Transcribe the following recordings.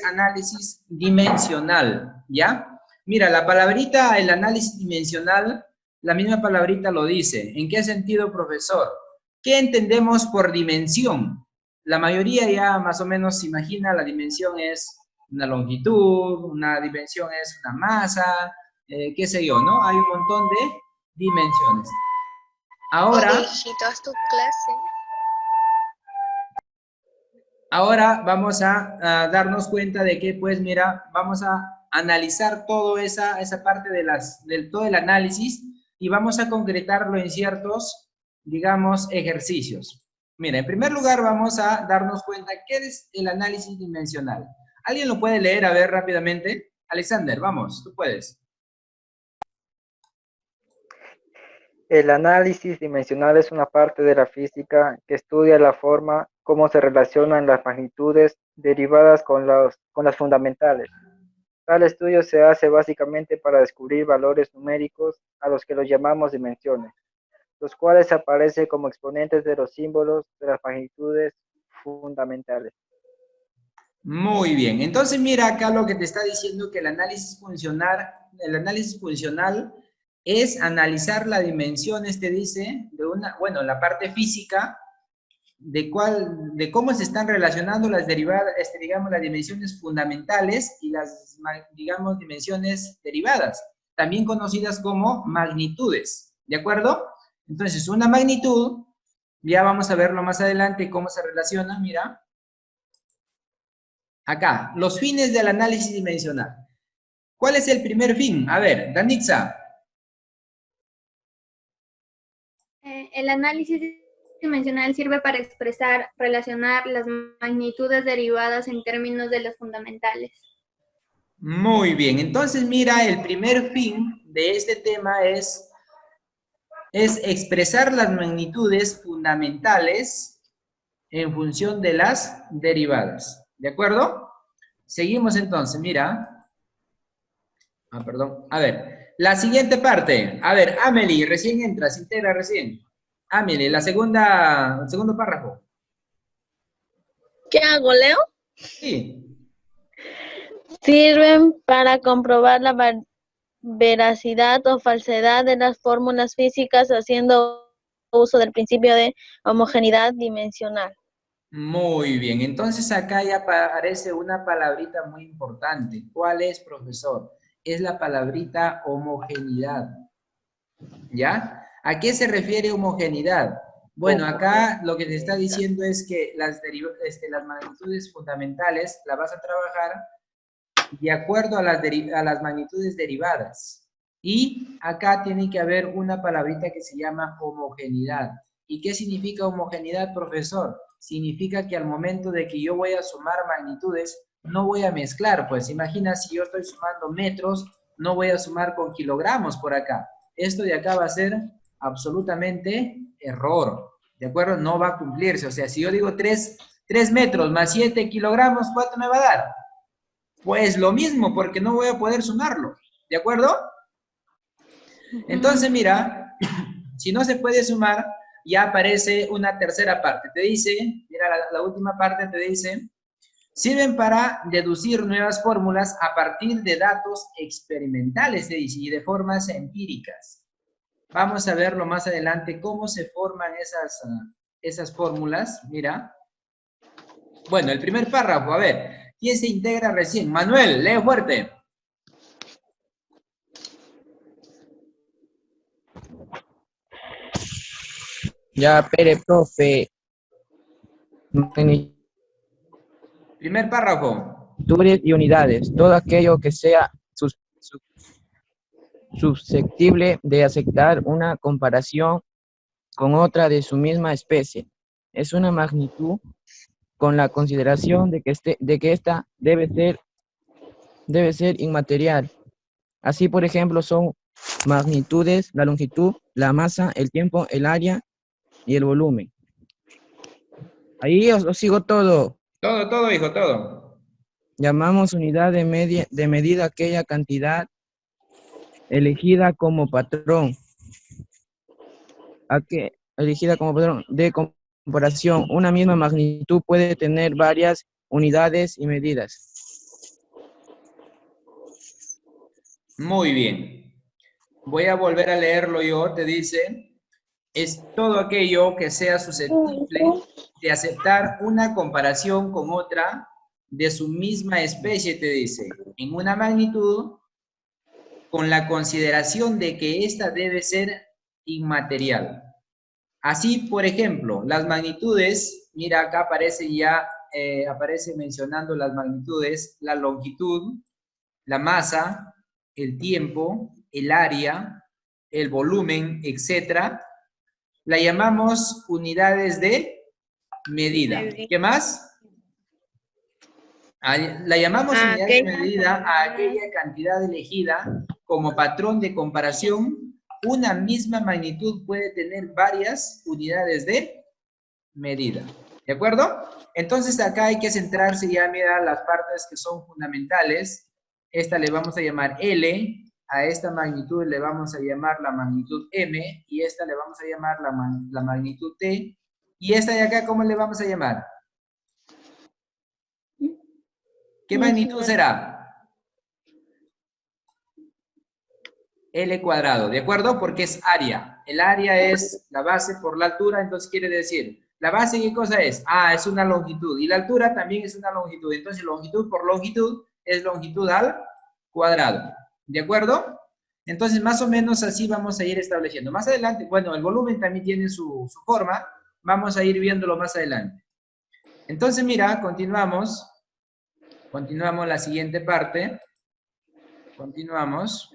análisis dimensional, ¿ya? Mira, la palabrita, el análisis dimensional, la misma palabrita lo dice. ¿En qué sentido, profesor? ¿Qué entendemos por dimensión? La mayoría ya más o menos se imagina la dimensión es una longitud, una dimensión es una masa, qué sé yo, ¿no? Hay un montón de dimensiones. Ahora, hijito, haz tu clase. Ahora vamos a darnos cuenta de que, pues mira, vamos a analizar toda esa parte de todo el análisis y vamos a concretarlo en ciertos, digamos, ejercicios. Mira, en primer lugar vamos a darnos cuenta qué es el análisis dimensional. ¿Alguien lo puede leer a ver rápidamente? Alexander, vamos, tú puedes. El análisis dimensional es una parte de la física que estudia la forma, cómo se relacionan las magnitudes derivadas con las fundamentales. Tal estudio se hace básicamente para descubrir valores numéricos a los que los llamamos dimensiones, los cuales aparecen como exponentes de los símbolos de las magnitudes fundamentales. Muy bien, entonces mira acá lo que te está diciendo que el análisis funcional es analizar las dimensiones, te dice, bueno, la parte física, de cómo se están relacionando las derivadas, digamos, las dimensiones fundamentales y las, digamos, dimensiones derivadas, también conocidas como magnitudes, ¿de acuerdo? Entonces, una magnitud, ya vamos a verlo más adelante, cómo se relaciona, mira. Acá, los fines del análisis dimensional. ¿Cuál es el primer fin? A ver, Danitza. El análisis dimensional sirve para expresar, relacionar las magnitudes derivadas en términos de las fundamentales. Muy bien, entonces mira, el primer fin de este tema es expresar las magnitudes fundamentales en función de las derivadas. ¿De acuerdo? Seguimos entonces, mira. Perdón. A ver, la siguiente parte. A ver, Amelie, recién entra, se integra recién. Amelie, el segundo párrafo. ¿Qué hago, Leo? Sí. Sirven para comprobar la veracidad o falsedad de las fórmulas físicas haciendo uso del principio de homogeneidad dimensional. Muy bien, entonces acá ya aparece una palabrita muy importante. ¿Cuál es, profesor? Es la palabrita homogeneidad. ¿Ya? ¿A qué se refiere homogeneidad? Bueno, acá lo que te está diciendo es que las magnitudes fundamentales las vas a trabajar de acuerdo a las magnitudes derivadas. Y acá tiene que haber una palabrita que se llama homogeneidad. ¿Y qué significa homogeneidad, profesor? Significa que al momento de que yo voy a sumar magnitudes, no voy a mezclar. Pues imagina si yo estoy sumando metros, no voy a sumar con kilogramos por acá. Esto de acá va a ser absolutamente error. ¿De acuerdo? No va a cumplirse. O sea, si yo digo 3 metros más 7 kilogramos, ¿cuánto me va a dar? Pues lo mismo, porque no voy a poder sumarlo. ¿De acuerdo? Entonces, mira, si no se puede sumar, ya aparece una tercera parte. Te dice, mira, la última parte te dice, sirven para deducir nuevas fórmulas a partir de datos experimentales, te dice, y de formas empíricas. Vamos a verlo más adelante, cómo se forman esas fórmulas. Mira. Bueno, el primer párrafo, a ver. ¿Quién se integra recién? Manuel, lee fuerte. Ya, Pere, profe. Primer párrafo. Magnitudes y unidades. Todo aquello que sea susceptible de aceptar una comparación con otra de su misma especie. Es una magnitud con la consideración de que esta debe ser inmaterial. Así, por ejemplo, son magnitudes, la longitud, la masa, el tiempo, el área y el volumen. Ahí os sigo todo. Todo, hijo, todo. Llamamos unidad de medida aquella cantidad elegida como patrón. Elegida como patrón de comparación. Una misma magnitud puede tener varias unidades y medidas. Muy bien. Voy a volver a leerlo yo. Te dice, es todo aquello que sea susceptible de aceptar una comparación con otra de su misma especie, te dice, en una magnitud con la consideración de que ésta debe ser inmaterial. Así, por ejemplo, las magnitudes, mira, acá aparece ya, aparece mencionando las magnitudes, la longitud, la masa, el tiempo, el área, el volumen, etcétera. La llamamos unidades de medida. ¿Qué más? La llamamos unidad de medida a aquella cantidad elegida como patrón de comparación. Una misma magnitud puede tener varias unidades de medida. ¿De acuerdo? Entonces acá hay que centrarse ya, mira, las partes que son fundamentales. Esta le vamos a llamar L, a esta magnitud le vamos a llamar la magnitud M, y esta le vamos a llamar la magnitud T, y esta de acá, ¿cómo le vamos a llamar? ¿Qué magnitud será? L cuadrado, ¿de acuerdo? Porque es área. El área es la base por la altura, entonces quiere decir, ¿la base qué cosa es? Ah, es una longitud. Y la altura también es una longitud. Entonces, longitud por longitud es longitud al cuadrado. ¿De acuerdo? Entonces, más o menos así vamos a ir estableciendo. Más adelante, bueno, el volumen también tiene su forma. Vamos a ir viéndolo más adelante. Entonces, mira, continuamos. Continuamos la siguiente parte. Continuamos.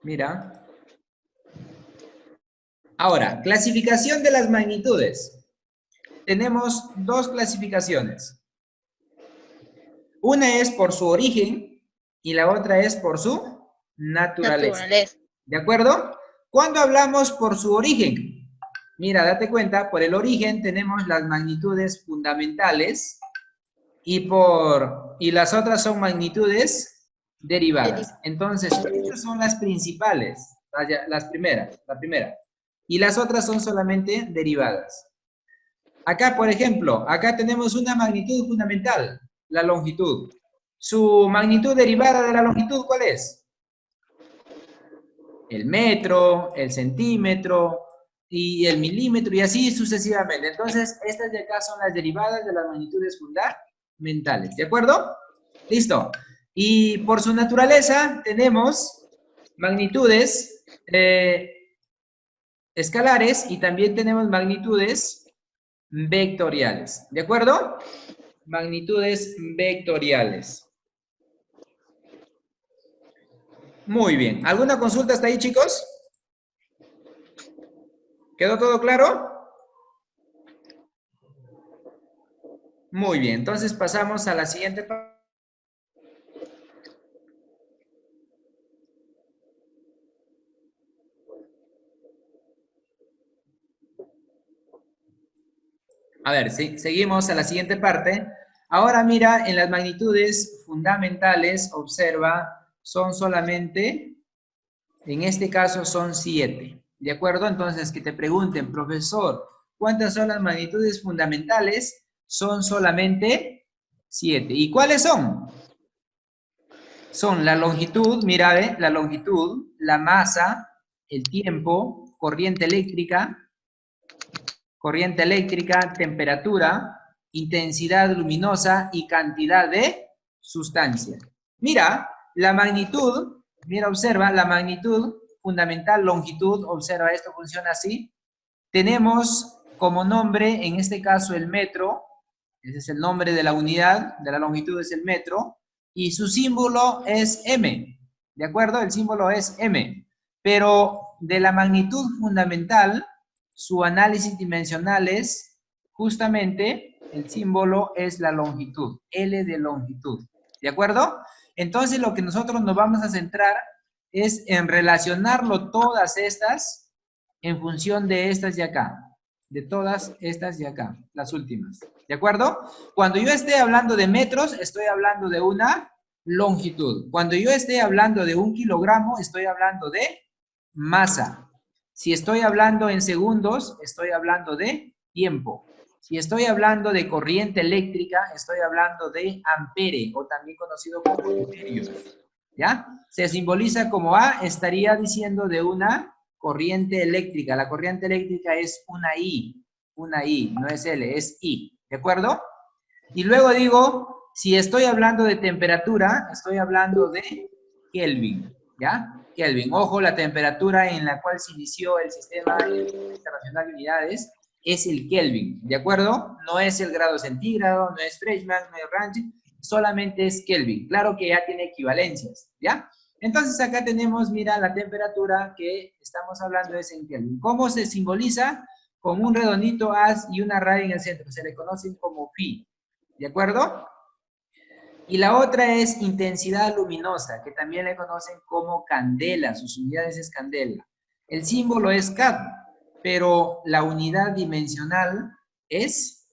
Mira. Ahora, clasificación de las magnitudes. Tenemos dos clasificaciones. Una es por su origen y la otra es por su naturaleza. ¿De acuerdo? ¿Cuándo hablamos por su origen? Mira, date cuenta, por el origen tenemos las magnitudes fundamentales y las otras son magnitudes derivadas. Entonces, estas son las principales, la primera. Y las otras son solamente derivadas. Acá, por ejemplo, acá tenemos una magnitud fundamental, la longitud. ¿Su magnitud derivada de la longitud cuál es? El metro, el centímetro y el milímetro y así sucesivamente. Entonces, estas de acá son las derivadas de las magnitudes fundamentales. ¿De acuerdo? Listo. Y por su naturaleza tenemos magnitudes escalares y también tenemos magnitudes vectoriales. ¿De acuerdo? Magnitudes vectoriales. Muy bien. ¿Alguna consulta hasta ahí, chicos? ¿Quedó todo claro? Muy bien. Entonces pasamos a la siguiente parte. A ver, sí, seguimos a la siguiente parte. Ahora mira, en las magnitudes fundamentales, observa, son solamente, en este caso son 7. ¿De acuerdo? Entonces, que te pregunten, profesor, ¿cuántas son las magnitudes fundamentales? Son solamente 7. ¿Y cuáles son? Son la longitud, mira, ¿ve? La longitud, la masa, el tiempo, corriente eléctrica, temperatura, intensidad luminosa y cantidad de sustancia. Mira, la magnitud, mira, observa, la magnitud fundamental, longitud, observa, esto funciona así. Tenemos como nombre, en este caso, el metro, ese es el nombre de la unidad, de la longitud es el metro, y su símbolo es M, ¿de acuerdo? El símbolo es M, pero de la magnitud fundamental, su análisis dimensional es justamente, el símbolo es la longitud, L de longitud, ¿de acuerdo? Entonces lo que nosotros nos vamos a centrar es en relacionarlo todas estas en función de estas de acá, de todas estas de acá, las últimas, ¿de acuerdo? Cuando yo esté hablando de metros, estoy hablando de una longitud. Cuando yo esté hablando de 1 kilogramo, estoy hablando de masa. Si estoy hablando en segundos, estoy hablando de tiempo. Si estoy hablando de corriente eléctrica, estoy hablando de ampere, o también conocido como amperio. ¿ya? Se simboliza como A, estaría diciendo de una corriente eléctrica. La corriente eléctrica es una I, no es L, es I, ¿de acuerdo? Y luego digo, si estoy hablando de temperatura, estoy hablando de Kelvin, ¿ya? Kelvin, ojo, la temperatura en la cual se inició el Sistema Internacional de Unidades es el Kelvin, ¿de acuerdo? No es el grado centígrado, no es Fleischmann, no es Rankine, solamente es Kelvin. Claro que ya tiene equivalencias, ¿ya? Entonces acá tenemos, mira, la temperatura que estamos hablando es en Kelvin. ¿Cómo se simboliza? Con un redondito haz y una raya en el centro. Se le conocen como phi, ¿de acuerdo? Y la otra es intensidad luminosa, que también le conocen como candela. Sus unidades es candela. El símbolo es Cat, pero la unidad dimensional es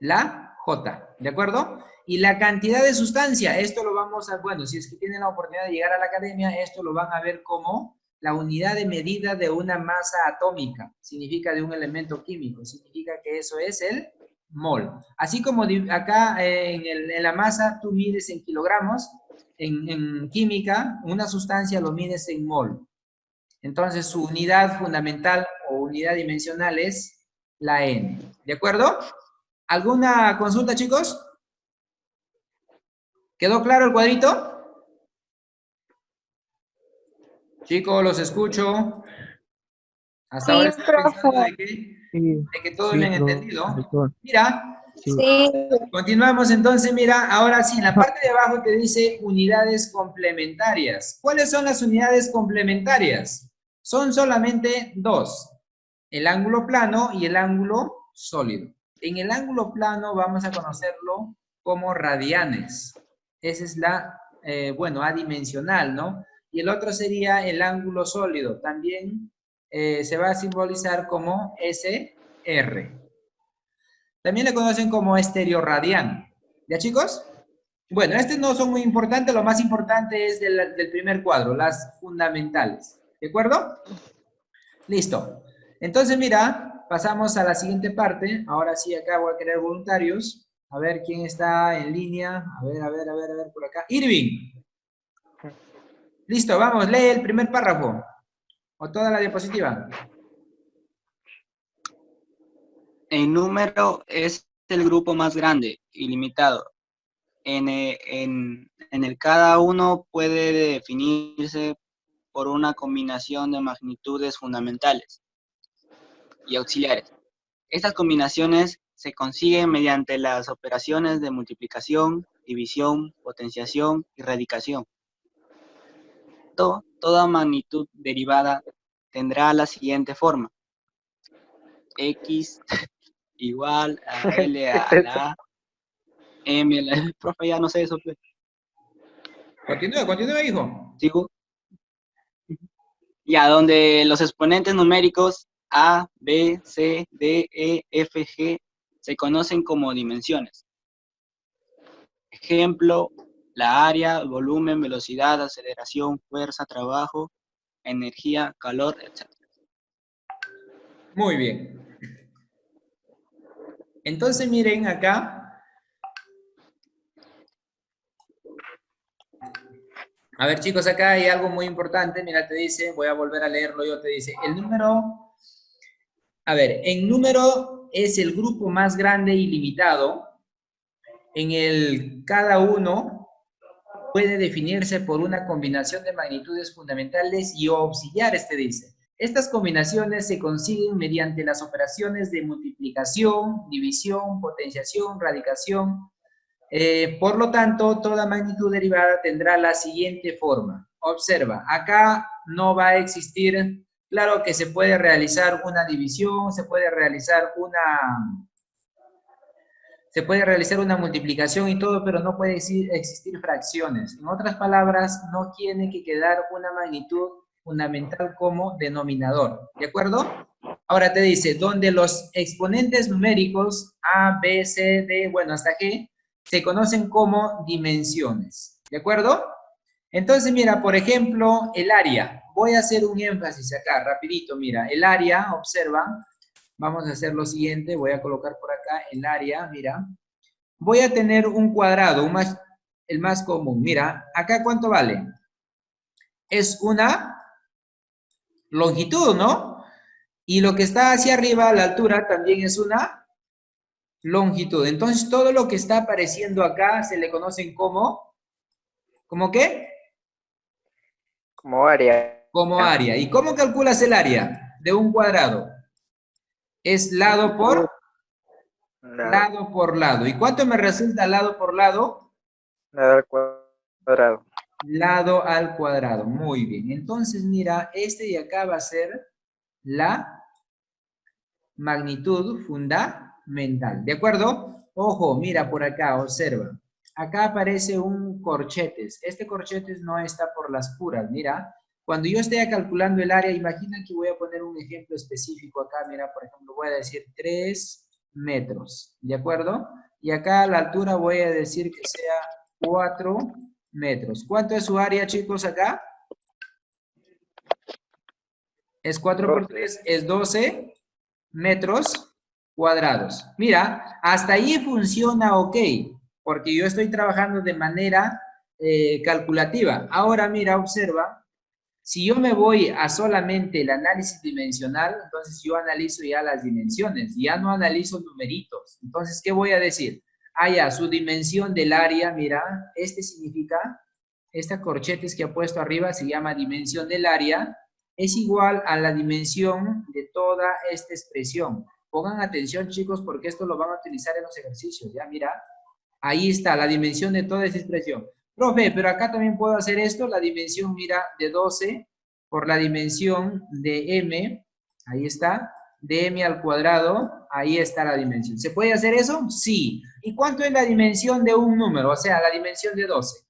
la J, ¿de acuerdo? Y la cantidad de sustancia, esto lo vamos a, bueno, si es que tienen la oportunidad de llegar a la academia, esto lo van a ver como la unidad de medida de una masa atómica. Significa de un elemento químico, significa que eso es el mol. Así como acá en la masa tú mides en kilogramos, en química, una sustancia lo mides en mol. Entonces su unidad fundamental o unidad dimensional es la N. ¿De acuerdo? ¿Alguna consulta, chicos? ¿Quedó claro el cuadrito? Chicos, los escucho. Hasta ahora estoy pensando de que todos me han entendido. Profesor. Mira, Sí. continuamos entonces, mira, ahora sí, en la parte de abajo te dice unidades complementarias. ¿Cuáles son las unidades complementarias? Son solamente dos, el ángulo plano y el ángulo sólido. En el ángulo plano vamos a conocerlo como radianes. Esa es la, bueno, adimensional, ¿no? Y el otro sería el ángulo sólido, también se va a simbolizar como SR. También le conocen como estereoradián. ¿Ya, chicos? Bueno, estos no son muy importantes, lo más importante es del primer cuadro, las fundamentales. ¿De acuerdo? Listo. Entonces, mira, pasamos a la siguiente parte. Ahora sí, acá voy a querer voluntarios. A ver quién está en línea. A ver, por acá. Irving. Listo, vamos, lee el primer párrafo. O toda la diapositiva. El número es el grupo más grande, ilimitado. En el cada uno puede definirse por una combinación de magnitudes fundamentales y auxiliares. Estas combinaciones se consiguen mediante las operaciones de multiplicación, división, potenciación y radicación. Toda magnitud derivada tendrá la siguiente forma. X igual a L a la A, M a la... Profe, ya no sé eso. Continúa, hijo. ¿Sigo? Ya, donde los exponentes numéricos A, B, C, D, E, F, G se conocen como dimensiones. Ejemplo, la área, volumen, velocidad, aceleración, fuerza, trabajo, energía, calor, etc. Muy bien. Entonces, miren acá. A ver, chicos, acá hay algo muy importante. Mira, te dice, voy a volver a leerlo yo, te dice, el número, a ver, en número es el grupo más grande y limitado. En el cada uno puede definirse por una combinación de magnitudes fundamentales y auxiliares, te dice. Estas combinaciones se consiguen mediante las operaciones de multiplicación, división, potenciación, radicación. Por lo tanto, toda magnitud derivada tendrá la siguiente forma. Observa, acá no va a existir, claro que se puede realizar una división, se puede realizar una multiplicación y todo, pero no puede existir fracciones. En otras palabras, no tiene que quedar una magnitud fundamental como denominador, ¿de acuerdo? Ahora te dice, donde los exponentes numéricos A, B, C, D, bueno, hasta G, se conocen como dimensiones, ¿de acuerdo? Entonces, mira, por ejemplo, el área. Voy a hacer un énfasis acá, rapidito, mira, el área, observa, vamos a hacer lo siguiente, voy a colocar por acá el área, mira. Voy a tener un cuadrado, el más común. Mira, acá ¿cuánto vale? Es una longitud, ¿no? Y lo que está hacia arriba, a la altura, también es una longitud. Entonces, todo lo que está apareciendo acá se le conocen como, ¿cómo qué? Como área. Como área. ¿Y cómo calculas el área de un cuadrado? Es lado por lado. ¿Y cuánto me resulta lado por lado? Lado al cuadrado. Lado al cuadrado. Muy bien. Entonces, mira, este de acá va a ser la magnitud fundamental. ¿De acuerdo? Ojo, mira por acá, observa. Acá aparece un corchetes. Este corchetes no está por las puras. Mira, cuando yo esté calculando el área, imagina que voy a poner un ejemplo específico acá. Mira, por ejemplo, voy a decir 3 metros. ¿De acuerdo? Y acá a la altura voy a decir que sea 4 metros. ¿Cuánto es su área, chicos, acá? Es 4 por 3, es 12 metros cuadrados. Mira, hasta ahí funciona ok, porque yo estoy trabajando de manera calculativa. Ahora mira, observa, si yo me voy a solamente el análisis dimensional, entonces yo analizo ya las dimensiones, ya no analizo numeritos. Entonces, ¿qué voy a decir? Ah, ya, su dimensión del área, mira, este significa, esta corchetes que ha puesto arriba se llama dimensión del área, es igual a la dimensión de toda esta expresión. Pongan atención, chicos, porque esto lo van a utilizar en los ejercicios, ¿ya? Mira, ahí está la dimensión de toda esta expresión. Profe, pero acá también puedo hacer esto, la dimensión, mira, de 12 por la dimensión de m, ahí está, de m al cuadrado, ahí está la dimensión. ¿Se puede hacer eso? Sí. ¿Y cuánto es la dimensión de un número? O sea, la dimensión de 12.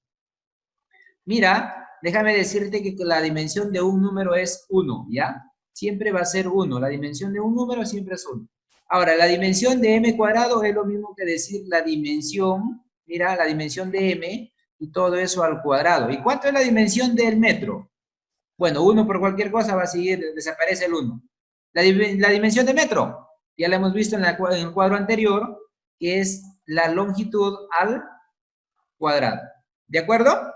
Mira, déjame decirte que la dimensión de un número es 1, ¿ya? Siempre va a ser 1. La dimensión de un número siempre es 1. Ahora, la dimensión de m cuadrado es lo mismo que decir la dimensión, mira, la dimensión de m y todo eso al cuadrado. ¿Y cuánto es la dimensión del metro? Bueno, 1 por cualquier cosa va a seguir, desaparece el 1. La dimensión de metro, ya la hemos visto en el cuadro anterior, que es la longitud al cuadrado. ¿De acuerdo?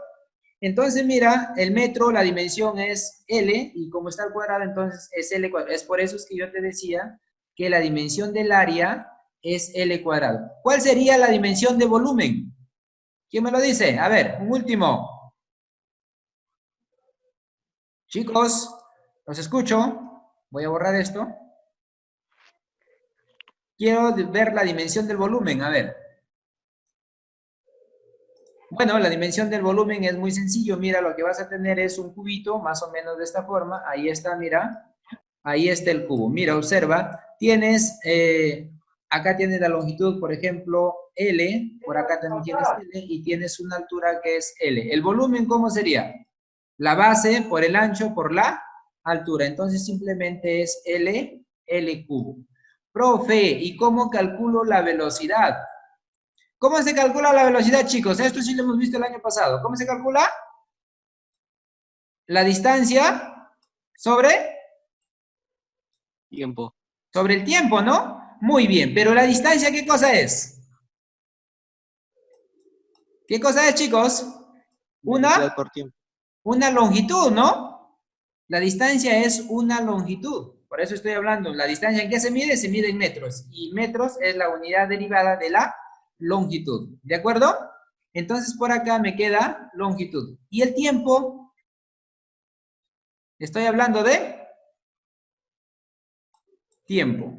Entonces, mira, el metro, la dimensión es L, y como está al cuadrado, entonces es L cuadrado. Es por eso es que yo te decía que la dimensión del área es L cuadrado. ¿Cuál sería la dimensión de volumen? ¿Quién me lo dice? A ver, un último. Chicos, los escucho. Voy a borrar esto. Quiero ver la dimensión del volumen, a ver. Bueno, la dimensión del volumen es muy sencillo. Mira, lo que vas a tener es un cubito, más o menos de esta forma. Ahí está, mira. Ahí está el cubo. Mira, observa. Tienes, acá tienes la longitud, por ejemplo, L. Por acá también tienes L. Y tienes una altura que es L. ¿El volumen cómo sería? La base por el ancho por la altura. Entonces, simplemente es L, L cubo. Profe, ¿y cómo calculo la velocidad? ¿Cómo se calcula la velocidad, chicos? Esto sí lo hemos visto el año pasado. ¿Cómo se calcula? La distancia sobre Tiempo. Sobre el tiempo, ¿no? Muy bien, pero la distancia, ¿qué cosa es? ¿Qué cosa es, chicos? Velocidad por tiempo. Una longitud, ¿no? La distancia es una longitud. Por eso estoy hablando. ¿La distancia en qué se mide? Se mide en metros. Y metros es la unidad derivada de la longitud. ¿De acuerdo? Entonces, por acá me queda longitud. ¿Y el tiempo? Estoy hablando de tiempo.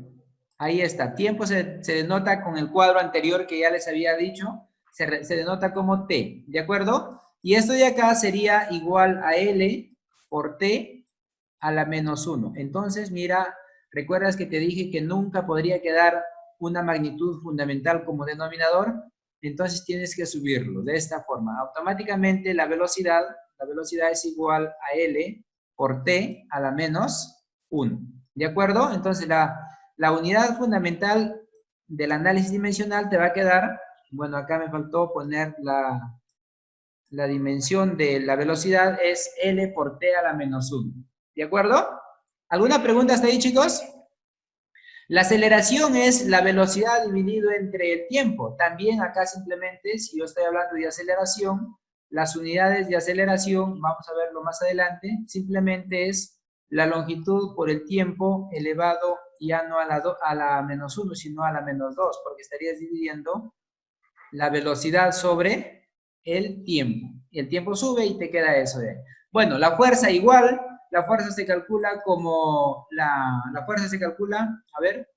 Ahí está. Tiempo se denota con el cuadro anterior que ya les había dicho. Se denota como T. ¿De acuerdo? Y esto de acá sería igual a L por T a la menos 1. Entonces, mira, ¿recuerdas que te dije que nunca podría quedar una magnitud fundamental como denominador? Entonces tienes que subirlo de esta forma. Automáticamente la velocidad es igual a L por T a la menos 1. ¿De acuerdo? Entonces la unidad fundamental del análisis dimensional te va a quedar, bueno, acá me faltó poner la dimensión de la velocidad es L por T a la menos 1. ¿De acuerdo? ¿Alguna pregunta hasta ahí, chicos? La aceleración es la velocidad dividido entre el tiempo. También acá simplemente, si yo estoy hablando de aceleración, las unidades de aceleración, vamos a verlo más adelante, simplemente es la longitud por el tiempo elevado ya no a la menos 1, sino a la menos 2, porque estarías dividiendo la velocidad sobre el tiempo. Y el tiempo sube y te queda eso de ahí. Bueno, la fuerza igual, la fuerza se calcula como, la fuerza se calcula, a ver,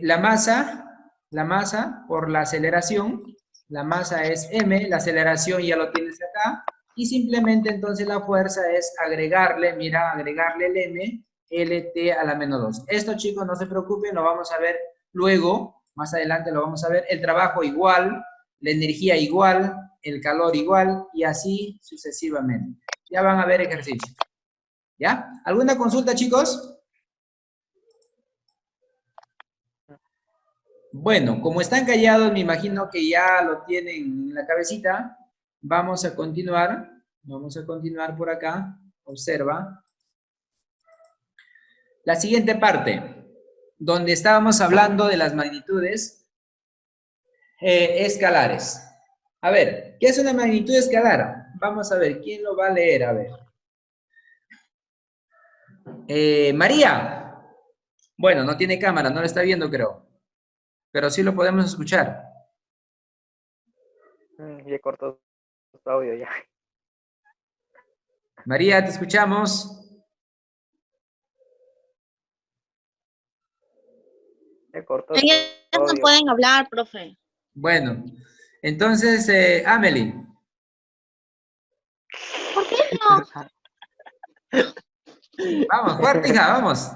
la masa por la aceleración, la masa es m, la aceleración ya lo tienes acá, y simplemente entonces la fuerza es agregarle, mira, agregarle el m, lt a la menos 2. Esto, chicos, no se preocupen, lo vamos a ver luego, más adelante lo vamos a ver, el trabajo igual, la energía igual, el calor igual, y así sucesivamente. Ya van a ver ejercicio. ¿Ya? ¿Alguna consulta, chicos? Bueno, como están callados, me imagino que ya lo tienen en la cabecita. Vamos a continuar por acá. Observa. La siguiente parte, donde estábamos hablando de las magnitudes escalares. A ver, ¿qué es una magnitud escalar? Vamos a ver, ¿quién lo va a leer? A ver. María. Bueno, no tiene cámara, no lo está viendo, creo. Pero sí lo podemos escuchar. Ya cortó su audio ya. María, te escuchamos. Ya cortó Ellas su no audio. pueden hablar, profe. Bueno, entonces, Amelie. ¿Por qué no? Vamos, fuerte, hija, vamos.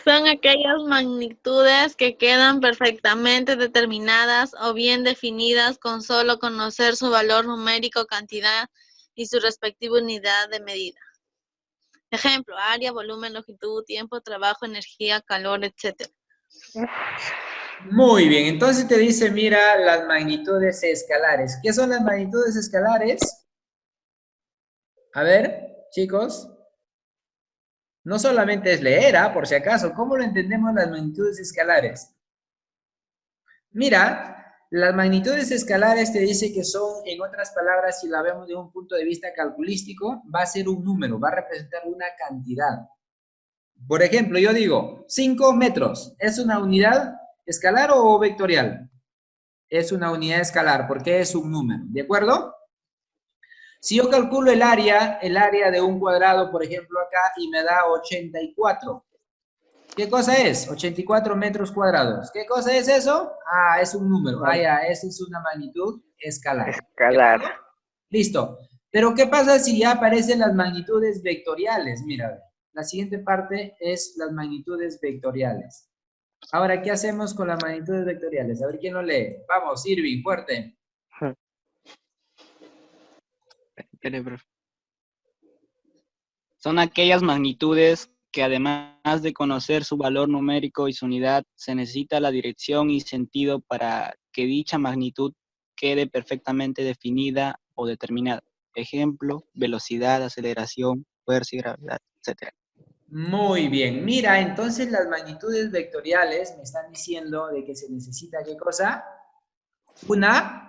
Son aquellas magnitudes que quedan perfectamente determinadas o bien definidas con solo conocer su valor numérico, cantidad y su respectiva unidad de medida. Ejemplo, área, volumen, longitud, tiempo, trabajo, energía, calor, etc. Muy bien, entonces te dice, mira, las magnitudes escalares. ¿Qué son las magnitudes escalares? A ver, chicos. No solamente es leer, por si acaso. ¿Cómo lo entendemos las magnitudes escalares? Mira, las magnitudes escalares te dice que son, en otras palabras, si la vemos de un punto de vista calculístico, va a ser un número, va a representar una cantidad. Por ejemplo, yo digo, 5 metros, ¿es una unidad escalar o vectorial? Es una unidad escalar, porque es un número, ¿de acuerdo? Si yo calculo el área de un cuadrado, por ejemplo, acá, y me da 84. ¿Qué cosa es? 84 metros cuadrados. ¿Qué cosa es eso? Ah, es un número. Ah, ya, esa es una magnitud escalar. Escalar. Listo. Pero ¿qué pasa si ya aparecen las magnitudes vectoriales? Mira, la siguiente parte es las magnitudes vectoriales. Ahora, ¿qué hacemos con las magnitudes vectoriales? A ver quién lo lee. Vamos, Irving, fuerte. Espere, profe. Son aquellas magnitudes que además de conocer su valor numérico y su unidad, se necesita la dirección y sentido para que dicha magnitud quede perfectamente definida o determinada. Ejemplo, velocidad, aceleración, fuerza y gravedad, etc. Muy bien. Mira, entonces las magnitudes vectoriales me están diciendo de que se necesita, ¿qué cosa? Una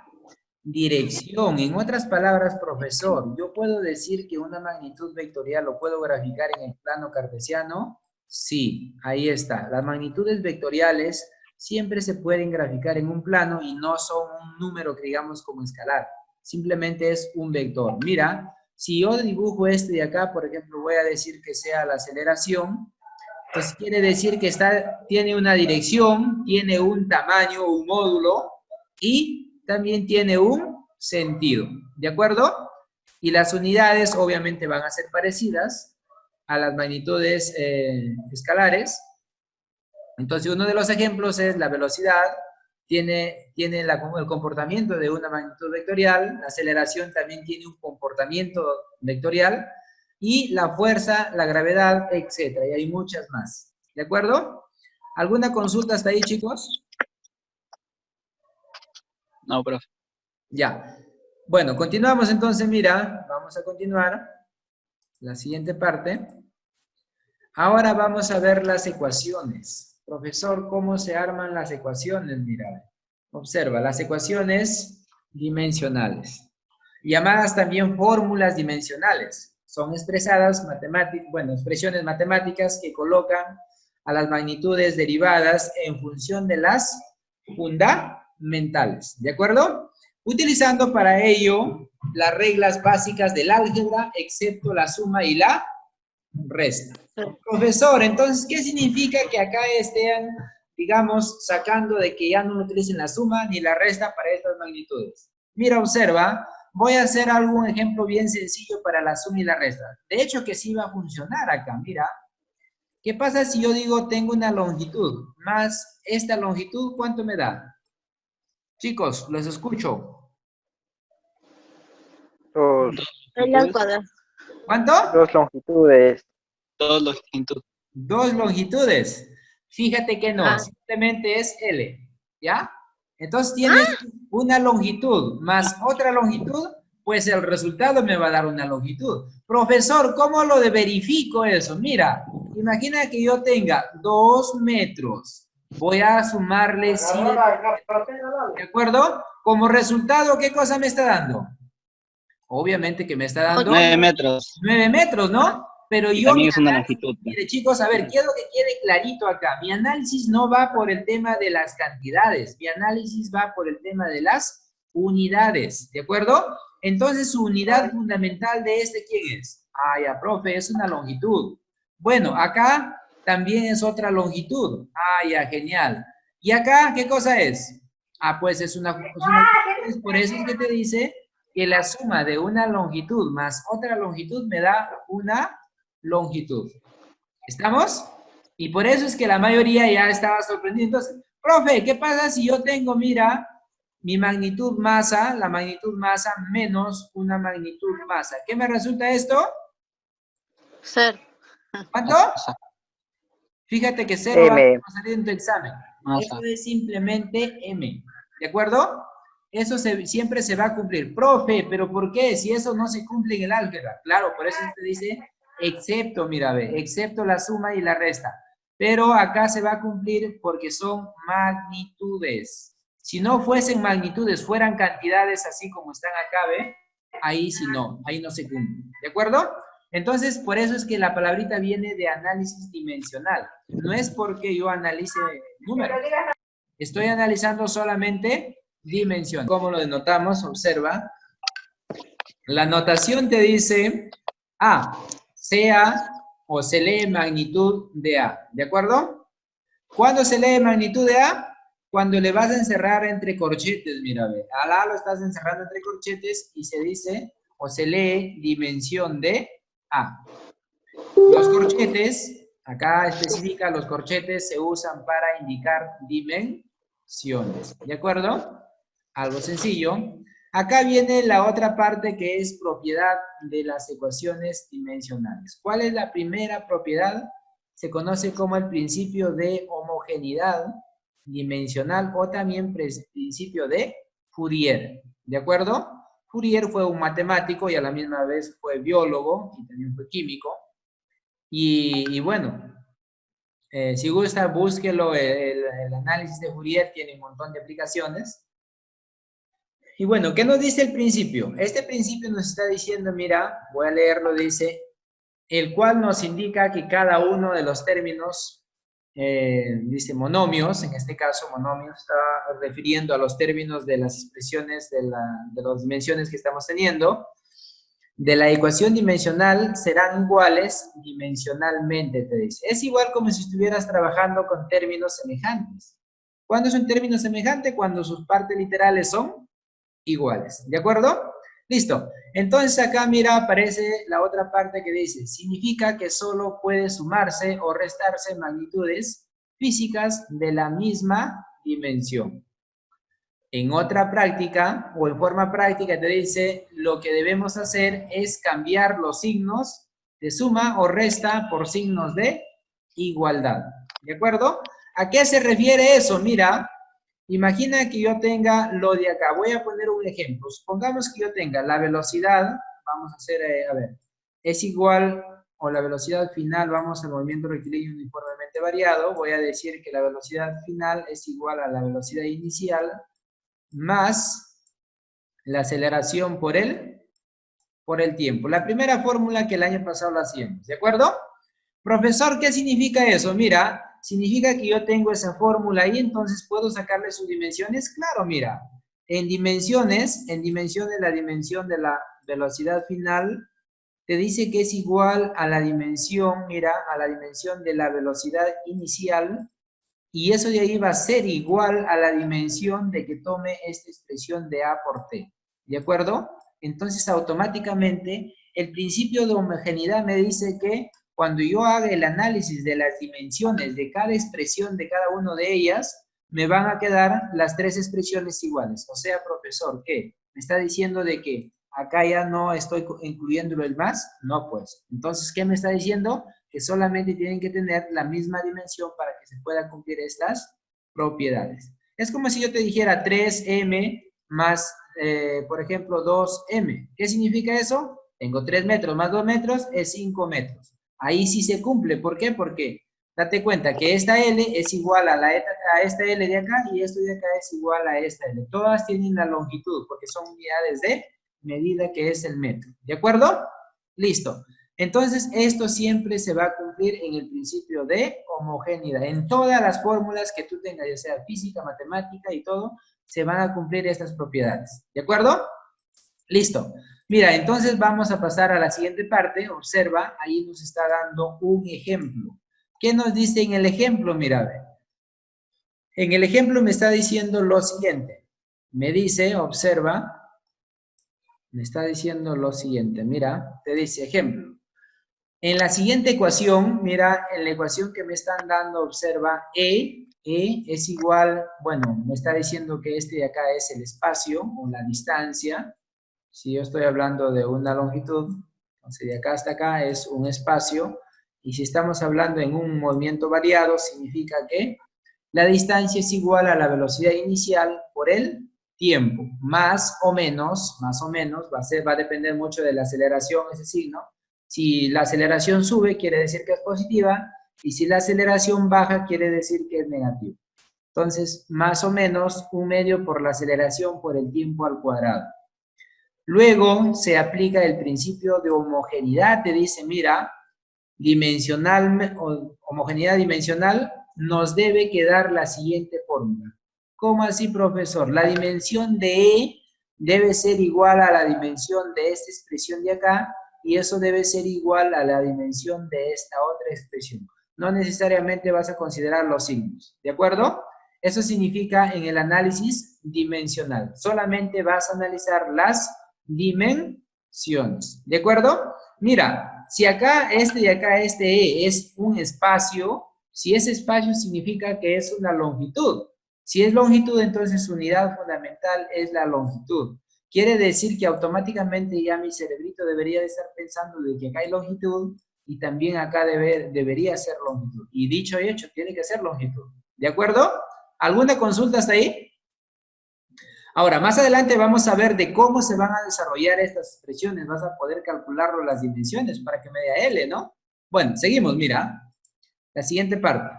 dirección. En otras palabras, profesor, ¿yo puedo decir que una magnitud vectorial lo puedo graficar en el plano cartesiano? Sí, ahí está. Las magnitudes vectoriales siempre se pueden graficar en un plano y no son un número que digamos como escalar. Simplemente es un vector. Mira, si yo dibujo este de acá, por ejemplo, voy a decir que sea la aceleración, pues quiere decir que tiene una dirección, tiene un tamaño, un módulo, y también tiene un sentido, ¿de acuerdo? Y las unidades obviamente van a ser parecidas a las magnitudes escalares. Entonces, uno de los ejemplos es la velocidad, tiene el comportamiento de una magnitud vectorial, la aceleración también tiene un comportamiento vectorial, y la fuerza, la gravedad, etcétera, y hay muchas más, ¿de acuerdo? ¿Alguna consulta hasta ahí, chicos? No, profe. Ya. Bueno, continuamos entonces, mira, vamos a continuar la siguiente parte. Ahora vamos a ver las ecuaciones. Profesor, ¿cómo se arman las ecuaciones? Mira, observa, las ecuaciones dimensionales, llamadas también fórmulas dimensionales. Son expresadas expresiones matemáticas que colocan a las magnitudes derivadas en función de las fundamentales, ¿de acuerdo? Utilizando para ello las reglas básicas del álgebra, excepto la suma y la resta. Profesor, entonces, ¿qué significa que acá estén, digamos, sacando de que ya no utilicen la suma ni la resta para estas magnitudes? Mira, observa, voy a hacer algún ejemplo bien sencillo para la suma y la resta. De hecho, que sí va a funcionar acá, mira. ¿Qué pasa si yo digo tengo una longitud más esta longitud? ¿Cuánto me da? Chicos, los escucho. ¿Cuánto? Dos longitudes. Dos longitudes. Dos longitudes. Fíjate que no, simplemente es L, ¿ya? Entonces tienes una longitud más otra longitud, pues el resultado me va a dar una longitud. Profesor, ¿cómo lo verifico eso? Mira, imagina que yo tenga 2 metros. Voy a sumarle 7, ¿de acuerdo? Como resultado, ¿qué cosa me está dando? Obviamente que me está dando 9 metros. 9 metros, ¿no? Pero Y yo... también es una longitud. Mire, chicos, a ver, quiero que quede clarito acá. Mi análisis no va por el tema de las cantidades. Mi análisis va por el tema de las unidades, ¿de acuerdo? Entonces, su unidad fundamental de este, ¿quién es? Ah, ya, profe, es una longitud. Bueno, acá también es otra longitud. Ah, ya, genial. ¿Y acá qué cosa es? Ah, pues es una por eso es que te dice que la suma de una longitud más otra longitud me da una longitud. ¿Estamos? Y por eso es que la mayoría ya estaba sorprendida. Entonces, profe, ¿qué pasa si yo tengo, mira, mi magnitud masa, la magnitud masa menos una magnitud masa? ¿Qué me resulta esto? 0. ¿Cuánto? Fíjate que 0 va a salir en tu examen. Eso es simplemente M. ¿De acuerdo? Eso siempre se va a cumplir. Profe, ¿pero por qué? Si eso no se cumple en el álgebra. Claro, por eso te dice excepto, mira, ve, excepto la suma y la resta. Pero acá se va a cumplir porque son magnitudes. Si no fuesen magnitudes, fueran cantidades así como están acá, ¿ve? Ahí sí no, ahí no se cumple. ¿De acuerdo? Entonces, por eso es que la palabrita viene de análisis dimensional. No es porque yo analice números. Estoy analizando solamente dimensión. ¿Cómo lo denotamos? Observa. La notación te dice A, sea o se lee magnitud de A. ¿De acuerdo? ¿Cuándo se lee magnitud de A? Cuando le vas a encerrar entre corchetes, mira, ve. Al A lo estás encerrando entre corchetes y se dice o se lee dimensión de A. Los corchetes, acá especifica, los corchetes se usan para indicar dimensiones. ¿De acuerdo? Algo sencillo. Acá viene la otra parte que es propiedad de las ecuaciones dimensionales. ¿Cuál es la primera propiedad? Se conoce como el principio de homogeneidad dimensional o también principio de Fourier. ¿De acuerdo? Fourier fue un matemático y a la misma vez fue biólogo y también fue químico. Y bueno, si gusta, búsquelo. El análisis de Fourier tiene un montón de aplicaciones. Y bueno, ¿qué nos dice el principio? Este principio nos está diciendo, mira, voy a leerlo, dice, el cual nos indica que cada uno de los términos, dice monomios, en este caso monomios está refiriendo a los términos de las expresiones de las dimensiones que estamos teniendo, de la ecuación dimensional serán iguales dimensionalmente, te dice. Es igual como si estuvieras trabajando con términos semejantes. ¿Cuándo es un término semejante? Cuando sus partes literales son iguales. ¿De acuerdo? Listo. Entonces acá, mira, aparece la otra parte que dice, significa que solo puede sumarse o restarse magnitudes físicas de la misma dimensión. En otra práctica, o en forma práctica, te dice, lo que debemos hacer es cambiar los signos de suma o resta por signos de igualdad. ¿De acuerdo? ¿A qué se refiere eso? Mira, imagina que yo tenga lo de acá. Voy a poner un ejemplo. Supongamos que yo tenga la velocidad, vamos a hacer, a ver, es igual o la velocidad final, vamos al movimiento rectilíneo uniformemente variado, voy a decir que la velocidad final es igual a la velocidad inicial más la aceleración por el tiempo. La primera fórmula que el año pasado la hacíamos, ¿de acuerdo? Profesor, ¿qué significa eso? Mira, significa que yo tengo esa fórmula ahí, entonces puedo sacarle sus dimensiones. Claro, mira, en dimensiones, la dimensión de la velocidad final te dice que es igual a la dimensión, mira, a la dimensión de la velocidad inicial, y eso de ahí va a ser igual a la dimensión de que tome esta expresión de A por T. ¿De acuerdo? Entonces, automáticamente, el principio de homogeneidad me dice que cuando yo haga el análisis de las dimensiones de cada expresión de cada una de ellas, me van a quedar las tres expresiones iguales. O sea, profesor, ¿qué? ¿Me está diciendo de que acá ya no estoy incluyéndolo el más? No, pues. Entonces, ¿qué me está diciendo? Que solamente tienen que tener la misma dimensión para que se puedan cumplir estas propiedades. Es como si yo te dijera 3m más, por ejemplo, 2m. ¿Qué significa eso? Tengo 3 metros más 2 metros es 5 metros. Ahí sí se cumple. ¿Por qué? Porque date cuenta que esta L es igual a esta L de acá y esto de acá es igual a esta L. Todas tienen la longitud porque son unidades de medida que es el metro. ¿De acuerdo? Listo. Entonces, esto siempre se va a cumplir en el principio de homogeneidad. En todas las fórmulas que tú tengas, ya sea física, matemática y todo, se van a cumplir estas propiedades. ¿De acuerdo? Listo. Mira, entonces vamos a pasar a la siguiente parte. Observa, ahí nos está dando un ejemplo. ¿Qué nos dice en el ejemplo? Mira, ve. En el ejemplo me está diciendo lo siguiente. Me dice, observa, me está diciendo lo siguiente. Mira, te dice ejemplo. En la siguiente ecuación, mira, en la ecuación que me están dando, observa, E es igual, bueno, me está diciendo que este de acá es el espacio o la distancia. Si yo estoy hablando de una longitud, entonces de acá hasta acá es un espacio. Y si estamos hablando en un movimiento variado, significa que la distancia es igual a la velocidad inicial por el tiempo. Más o menos, va a depender mucho de la aceleración, ese signo. Si la aceleración sube, quiere decir que es positiva, y si la aceleración baja, quiere decir que es negativa. Entonces, más o menos, 1/2 por la aceleración por el tiempo al cuadrado. Luego, se aplica el principio de homogeneidad. Te dice, mira, homogeneidad dimensional, nos debe quedar la siguiente fórmula. ¿Cómo así, profesor? La dimensión de E debe ser igual a la dimensión de esta expresión de acá, y eso debe ser igual a la dimensión de esta otra expresión. No necesariamente vas a considerar los signos, ¿de acuerdo? Eso significa en el análisis dimensional. Solamente vas a analizar las dimensiones, ¿de acuerdo? Mira, si acá este y acá este E es un espacio, si es espacio significa que es una longitud. Si es longitud, entonces su unidad fundamental es la longitud. Quiere decir que automáticamente ya mi cerebrito debería de estar pensando de que acá hay longitud y también acá debería ser longitud. Y dicho y hecho, tiene que ser longitud. ¿De acuerdo? ¿Alguna consulta hasta ahí? Ahora, más adelante vamos a ver de cómo se van a desarrollar estas expresiones. Vas a poder calcularlo las dimensiones para que me dé L, ¿no? Bueno, seguimos, mira. La siguiente parte.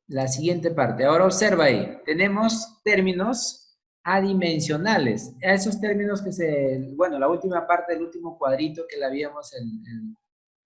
La siguiente parte. Ahora observa ahí. Tenemos términos adimensionales. Esos términos que bueno, la última parte del último cuadrito que la habíamos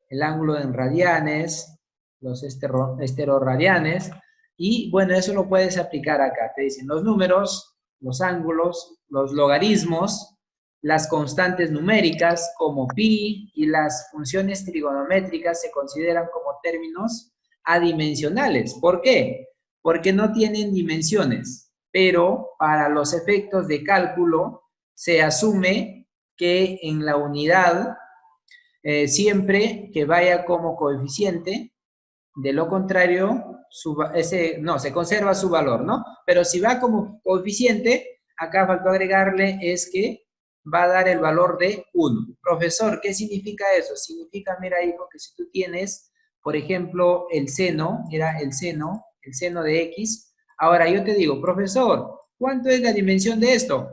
el ángulo en radianes, los esteroradianes, y bueno, eso lo puedes aplicar acá. Te dicen los números, los ángulos, los logaritmos, las constantes numéricas como pi y las funciones trigonométricas se consideran como términos adimensionales. ¿Por qué? Porque no tienen dimensiones, pero para los efectos de cálculo se asume que en la unidad siempre que vaya como coeficiente, de lo contrario, se conserva su valor, ¿no? Pero si va como coeficiente, acá faltó agregarle es que va a dar el valor de 1. Profesor, ¿qué significa eso? Significa, mira, hijo, que si tú tienes, por ejemplo, el seno, mira, el seno de X. Ahora yo te digo, profesor, ¿cuánto es la dimensión de esto?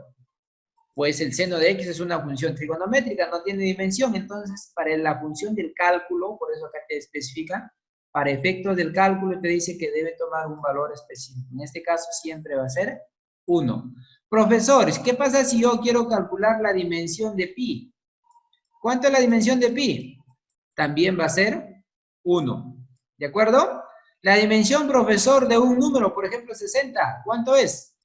Pues el seno de x es una función trigonométrica, no tiene dimensión, entonces para la función del cálculo, por eso acá te especifica, para efectos del cálculo te dice que debe tomar un valor específico. En este caso siempre va a ser 1. Profesores, ¿qué pasa si yo quiero calcular la dimensión de pi? ¿Cuánto es la dimensión de pi? También va a ser 1. ¿De acuerdo? La dimensión, profesor, de un número, por ejemplo, 60, ¿cuánto es?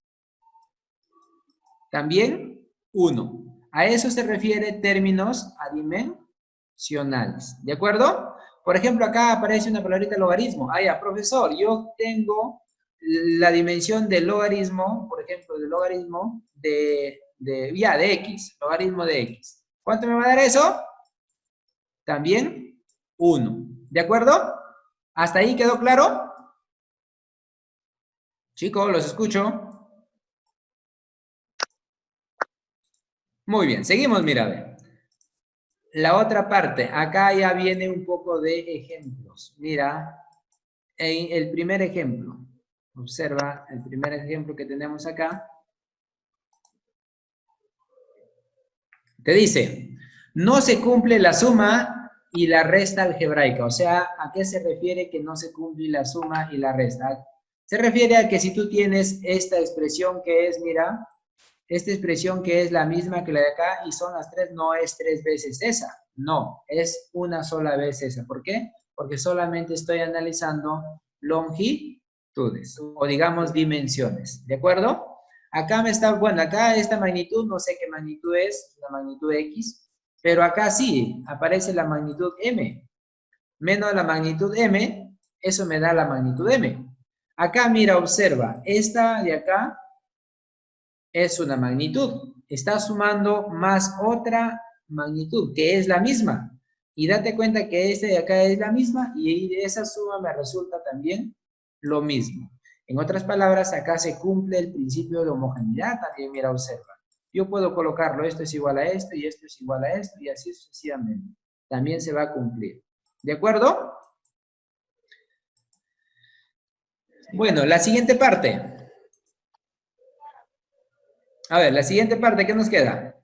También 1. A eso se refiere términos adimensionales. ¿De acuerdo? Por ejemplo, acá aparece una palabrita logaritmo. Ah, ya, profesor, yo tengo la dimensión del logaritmo, por ejemplo, del logaritmo de x, logaritmo de x. ¿Cuánto me va a dar eso? También 1. ¿De acuerdo? ¿Hasta ahí quedó claro? Chicos, los escucho. Muy bien, seguimos, mira, a ver. La otra parte, acá ya viene un poco de ejemplos. Mira, en el primer ejemplo. Observa el primer ejemplo que tenemos acá. Te dice, no se cumple la suma y la resta algebraica. O sea, ¿a qué se refiere que no se cumple la suma y la resta? Se refiere a que si tú tienes esta expresión que es, mira, esta expresión que es la misma que la de acá y son las 3, no es 3 veces esa. No, es una sola vez esa. ¿Por qué? Porque solamente estoy analizando longitudes o digamos dimensiones. ¿De acuerdo? Acá me está, bueno, acá esta magnitud, no sé qué magnitud es, la magnitud X, pero acá sí, aparece la magnitud M. Menos la magnitud M, eso me da la magnitud M. Acá, mira, observa, esta de acá es una magnitud. Está sumando más otra magnitud, que es la misma. Y date cuenta que esta de acá es la misma y esa suma me resulta también lo mismo. En otras palabras, acá se cumple el principio de homogeneidad también, mira, observa. Yo puedo colocarlo, esto es igual a esto y esto es igual a esto y así sucesivamente. También se va a cumplir. ¿De acuerdo? Bueno, la siguiente parte. A ver, la siguiente parte, ¿qué nos queda?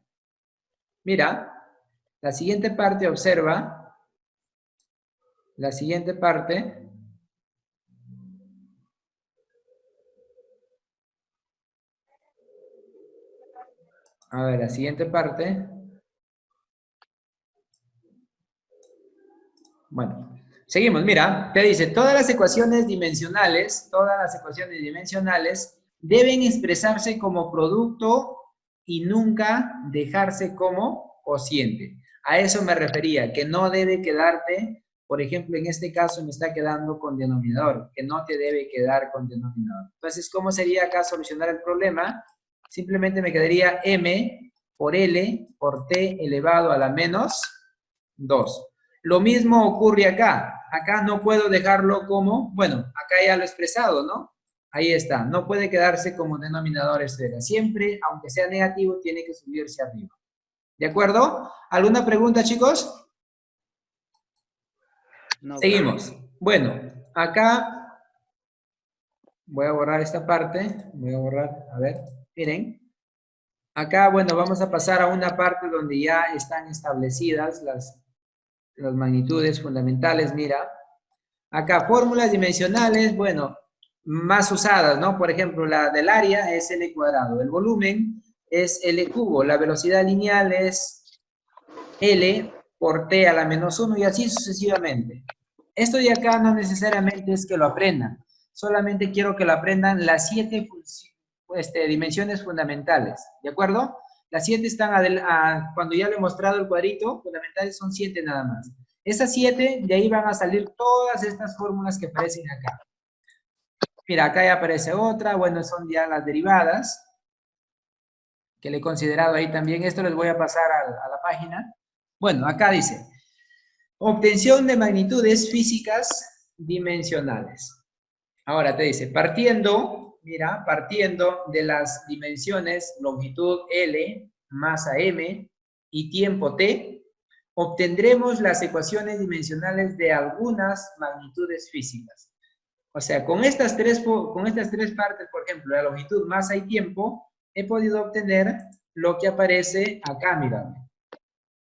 Mira, la siguiente parte, observa. La siguiente parte. A ver, la siguiente parte. Bueno, seguimos. Mira, te dice, todas las ecuaciones dimensionales deben expresarse como producto y nunca dejarse como cociente. A eso me refería, que no debe quedarte, por ejemplo, en este caso me está quedando con denominador, que no te debe quedar con denominador. Entonces, ¿cómo sería acá solucionar el problema? Simplemente me quedaría m por L por T elevado a la menos 2. Lo mismo ocurre acá. Acá no puedo dejarlo como, bueno, acá ya lo he expresado, ¿no? Ahí está. No puede quedarse como denominador esfera. Siempre, aunque sea negativo, tiene que subirse arriba. ¿De acuerdo? ¿Alguna pregunta, chicos? No. Seguimos. Bueno, acá voy a borrar esta parte. Voy a borrar, a ver, miren. Acá, bueno, vamos a pasar a una parte donde ya están establecidas las magnitudes fundamentales, mira. Acá, fórmulas dimensionales, bueno, más usadas, ¿no? Por ejemplo, la del área es L cuadrado, el volumen es L cubo, la velocidad lineal es L por T a la menos 1 y así sucesivamente. Esto de acá no necesariamente es que lo aprendan, solamente quiero que lo aprendan las 7 dimensiones fundamentales, ¿de acuerdo? Las 7 están, cuando ya le he mostrado el cuadrito, fundamentales son 7 nada más. Esas 7, de ahí van a salir todas estas fórmulas que aparecen acá. Mira, acá ya aparece otra, bueno, son ya las derivadas, que le he considerado ahí también. Esto les voy a pasar a la página. Bueno, acá dice, obtención de magnitudes físicas dimensionales. Ahora te dice, partiendo, mira, partiendo de las dimensiones longitud L, masa M y tiempo T, obtendremos las ecuaciones dimensionales de algunas magnitudes físicas. O sea, con estas tres partes, por ejemplo, la longitud, masa y tiempo, he podido obtener lo que aparece acá, mira.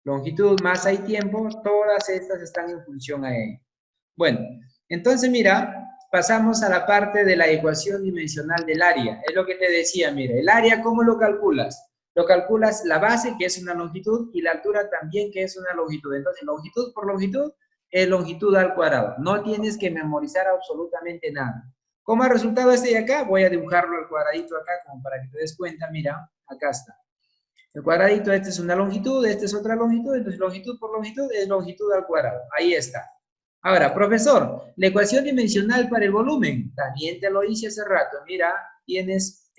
Longitud, masa y tiempo, todas estas están en función a ello. Bueno, entonces mira, pasamos a la parte de la ecuación dimensional del área. Es lo que te decía, mira, el área, ¿cómo lo calculas? Lo calculas la base, que es una longitud, y la altura también, que es una longitud. Entonces, longitud por longitud es longitud al cuadrado. No tienes que memorizar absolutamente nada. Como resultado este de acá, voy a dibujarlo el cuadradito acá, como para que te des cuenta, mira, acá está. El cuadradito, este es una longitud, este es otra longitud, entonces longitud por longitud es longitud al cuadrado. Ahí está. Ahora, profesor, la ecuación dimensional para el volumen, también te lo hice hace rato. Mira, tienes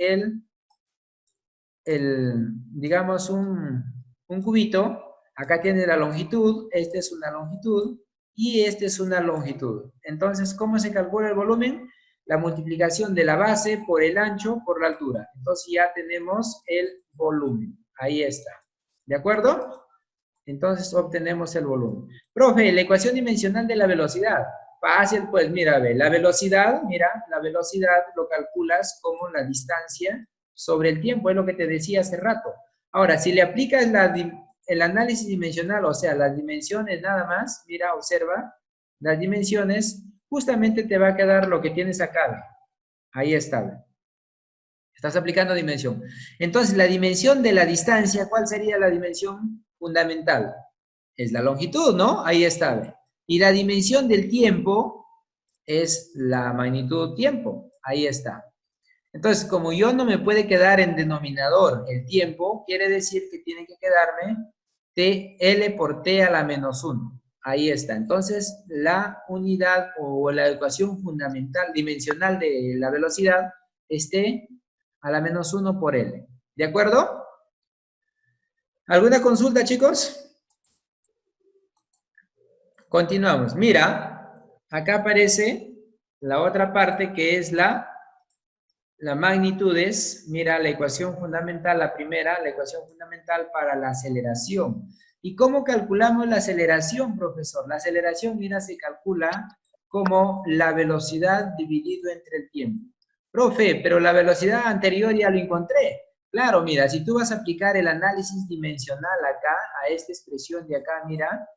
digamos, un cubito. Acá tiene la longitud, esta es una longitud y esta es una longitud. Entonces, ¿cómo se calcula el volumen? La multiplicación de la base por el ancho por la altura. Entonces ya tenemos el volumen. Ahí está. ¿De acuerdo? Entonces obtenemos el volumen. Profe, la ecuación dimensional de la velocidad. Fácil, pues mira, ve, la velocidad, mira, la velocidad lo calculas como la distancia sobre el tiempo, es lo que te decía hace rato. Ahora, si le aplicas el análisis dimensional, o sea, las dimensiones nada más, mira, observa, las dimensiones, justamente te va a quedar lo que tienes acá. ¿Ve? Ahí está. ¿Ve? Estás aplicando dimensión. Entonces, la dimensión de la distancia, ¿cuál sería la dimensión fundamental? Es la longitud, ¿no? Ahí está. ¿Ve? Y la dimensión del tiempo es la magnitud tiempo. Ahí está. Entonces, como yo no me puede quedar en denominador el tiempo, quiere decir que tiene que quedarme TL por T a la menos 1. Ahí está. Entonces, la unidad o la ecuación fundamental dimensional de la velocidad es T a la menos 1 por L. ¿De acuerdo? ¿Alguna consulta, chicos? Continuamos. Mira, acá aparece la otra parte que es la magnitudes. Mira, la ecuación fundamental, la primera, la ecuación fundamental para la aceleración. ¿Y cómo calculamos la aceleración, profesor? La aceleración, mira, se calcula como la velocidad dividido entre el tiempo. Profe, pero la velocidad anterior ya lo encontré. Claro, mira, si tú vas a aplicar el análisis dimensional acá, a esta expresión de acá, mira,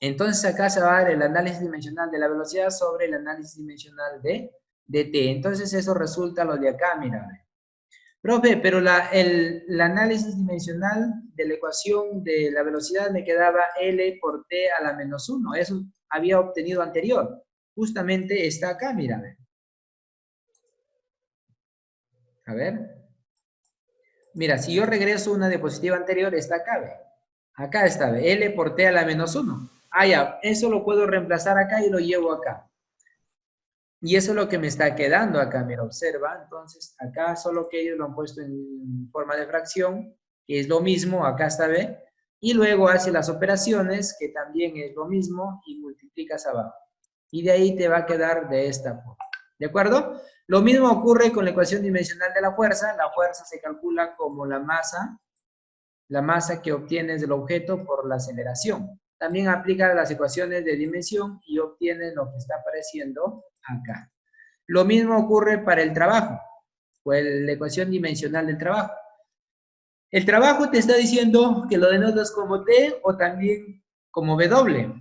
entonces acá se va a dar el análisis dimensional de la velocidad sobre el análisis dimensional de T. Entonces eso resulta lo de acá, mira. Profe, pero el análisis dimensional de la ecuación de la velocidad me quedaba L por T a la menos 1. Eso había obtenido anterior. Justamente está acá, mira. A ver. Mira, si yo regreso una diapositiva anterior, está acá, ¿ve? Acá está, ¿ve? L por T a la menos 1. Ah, ya, eso lo puedo reemplazar acá y lo llevo acá. Y eso es lo que me está quedando acá, mira, observa. Entonces, acá solo que ellos lo han puesto en forma de fracción, que es lo mismo, acá está, ¿ve? Y luego hace las operaciones, que también es lo mismo, y multiplicas abajo. Y de ahí te va a quedar de esta forma. ¿De acuerdo? Lo mismo ocurre con la ecuación dimensional de la fuerza. La fuerza se calcula como la masa que obtienes del objeto por la aceleración. También aplica las ecuaciones de dimensión y obtienes lo que está apareciendo acá. Lo mismo ocurre para el trabajo, pues la ecuación dimensional del trabajo. El trabajo te está diciendo que lo denotas como T o también como W.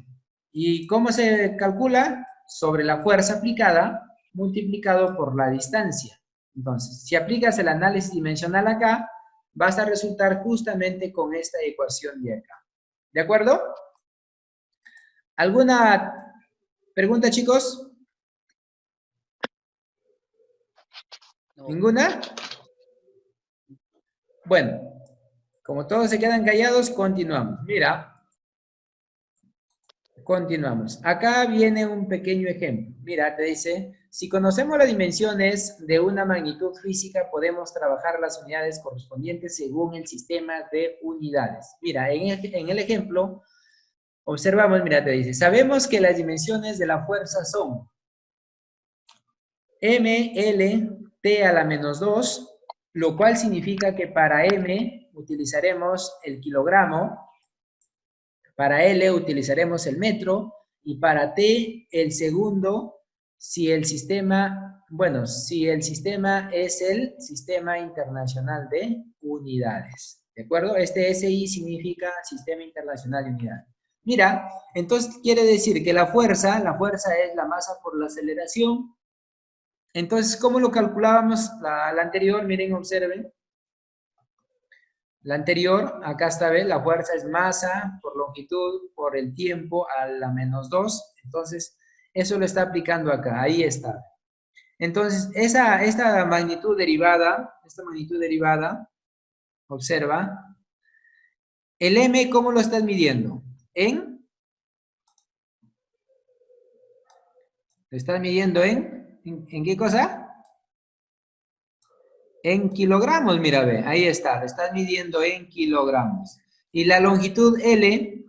¿Y cómo se calcula? Sobre la fuerza aplicada multiplicado por la distancia. Entonces, si aplicas el análisis dimensional acá, vas a resultar justamente con esta ecuación de acá. ¿De acuerdo? ¿Alguna pregunta, chicos? No. ¿Ninguna? Bueno, como todos se quedan callados, continuamos. Mira, continuamos. Acá viene un pequeño ejemplo. Mira, te dice, si conocemos las dimensiones de una magnitud física, podemos trabajar las unidades correspondientes según el sistema de unidades. Mira, en el ejemplo, observamos, mira, te dice, sabemos que las dimensiones de la fuerza son ml t a la menos 2, lo cual significa que para m utilizaremos el kilogramo, para L utilizaremos el metro y para T el segundo si el sistema bueno, si el sistema es el Sistema Internacional de Unidades. ¿De acuerdo? Este SI significa Sistema Internacional de Unidades. Mira, entonces quiere decir que la fuerza es la masa por la aceleración. Entonces, ¿cómo lo calculábamos la anterior? Miren, observen. La anterior, acá está, ¿ves? La fuerza es masa por longitud por el tiempo a la menos 2. Entonces, eso lo está aplicando acá. Ahí está. Entonces, esta magnitud derivada, observa, el M, ¿cómo lo estás midiendo? ¿Lo estás midiendo en qué cosa? En kilogramos, mira, ve, ahí está, lo estás midiendo en kilogramos. Y la longitud L,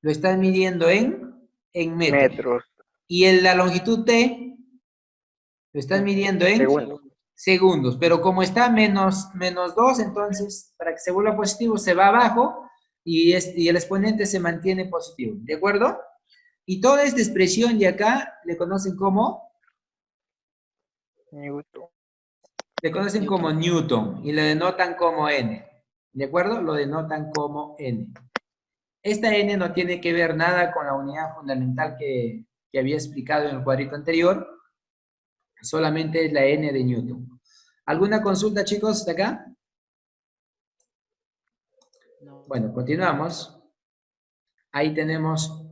lo estás midiendo en metros. Metros. Y la longitud T, lo estás midiendo en segundos. Pero como está menos 2, entonces, para que se vuelva positivo, se va abajo y el exponente se mantiene positivo. ¿De acuerdo? Y toda esta expresión de acá, le conocen como... Newton. Le conocen como Newton y lo denotan como N. ¿De acuerdo? Lo denotan como N. Esta N no tiene que ver nada con la unidad fundamental que había explicado en el cuadrito anterior. Solamente es la N de Newton. ¿Alguna consulta, chicos, de acá? Bueno, continuamos. Ahí tenemos